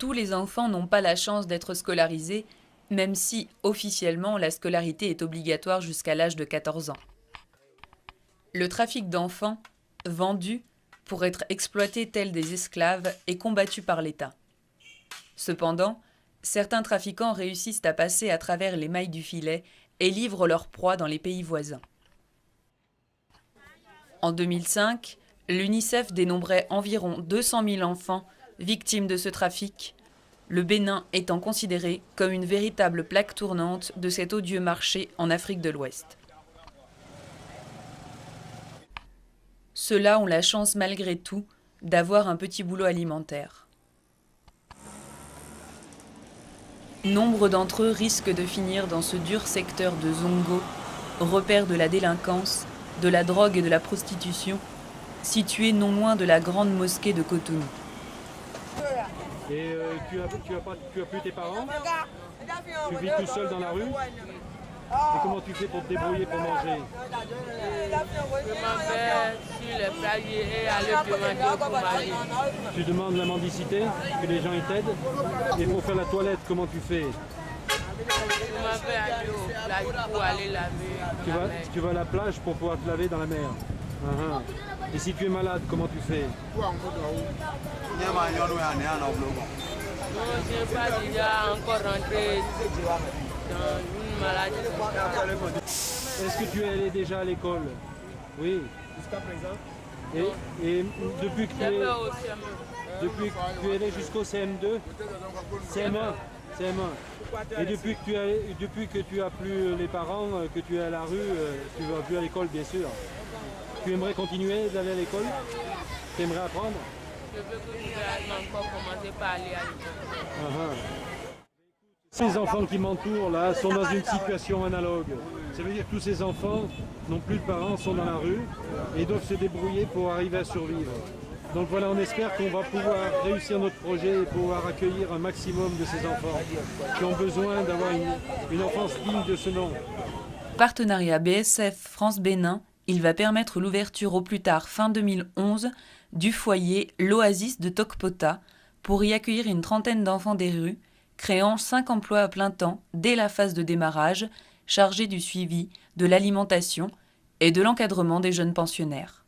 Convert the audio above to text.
tous les enfants n'ont pas la chance d'être scolarisés, même si, officiellement, la scolarité est obligatoire jusqu'à l'âge de 14 ans. Le trafic d'enfants, vendus pour être exploités tels des esclaves, est combattu par l'État. Cependant, certains trafiquants réussissent à passer à travers les mailles du filet et livrent leur proie dans les pays voisins. En 2005, l'UNICEF dénombrait environ 200 000 enfants victimes de ce trafic, le Bénin étant considéré comme une véritable plaque tournante de cet odieux marché en Afrique de l'Ouest. Ceux-là ont la chance malgré tout d'avoir un petit boulot alimentaire. Nombre d'entre eux risquent de finir dans ce dur secteur de Zongo, repère de la délinquance, de la drogue et de la prostitution, situé non loin de la grande mosquée de Cotonou. Et tu as plus tes parents? Tu vis tout seul dans la rue? Et comment tu fais pour te débrouiller pour manger? Je m'en vais sur les paliers et aller demander pour manger. Tu demandes la mendicité, que les gens y t'aident? Et pour faire la toilette, comment tu fais? Je m'en vais aller au plage pour aller laver. Tu vas à la plage pour pouvoir te laver dans la mer. Et si tu es malade, comment tu fais? Non, je n'ai pas déjà encore rentré dans une maladie. Est-ce que tu es allé déjà à l'école? Oui. Jusqu'à présent? Et depuis que tu es allé jusqu'au CM2? CM1? CM1. Et depuis que tu as plus les parents, que tu es à la rue, tu vas plus à l'école bien sûr. Tu aimerais continuer d'aller à l'école? Tu aimerais apprendre? Je veux que je vais encore commencer par aller à l'école. Ces enfants qui m'entourent là sont dans une situation analogue. Ça veut dire que tous ces enfants n'ont plus de parents, sont dans la rue et doivent se débrouiller pour arriver à survivre. Donc voilà, on espère qu'on va pouvoir réussir notre projet et pouvoir accueillir un maximum de ces enfants qui ont besoin d'avoir une enfance digne de ce nom. Partenariat BSF France-Bénin, il va permettre l'ouverture au plus tard fin 2011 du foyer L'Oasis de Tokpota pour y accueillir une trentaine d'enfants des rues, créant 5 emplois à plein temps dès la phase de démarrage, chargés du suivi, de l'alimentation et de l'encadrement des jeunes pensionnaires.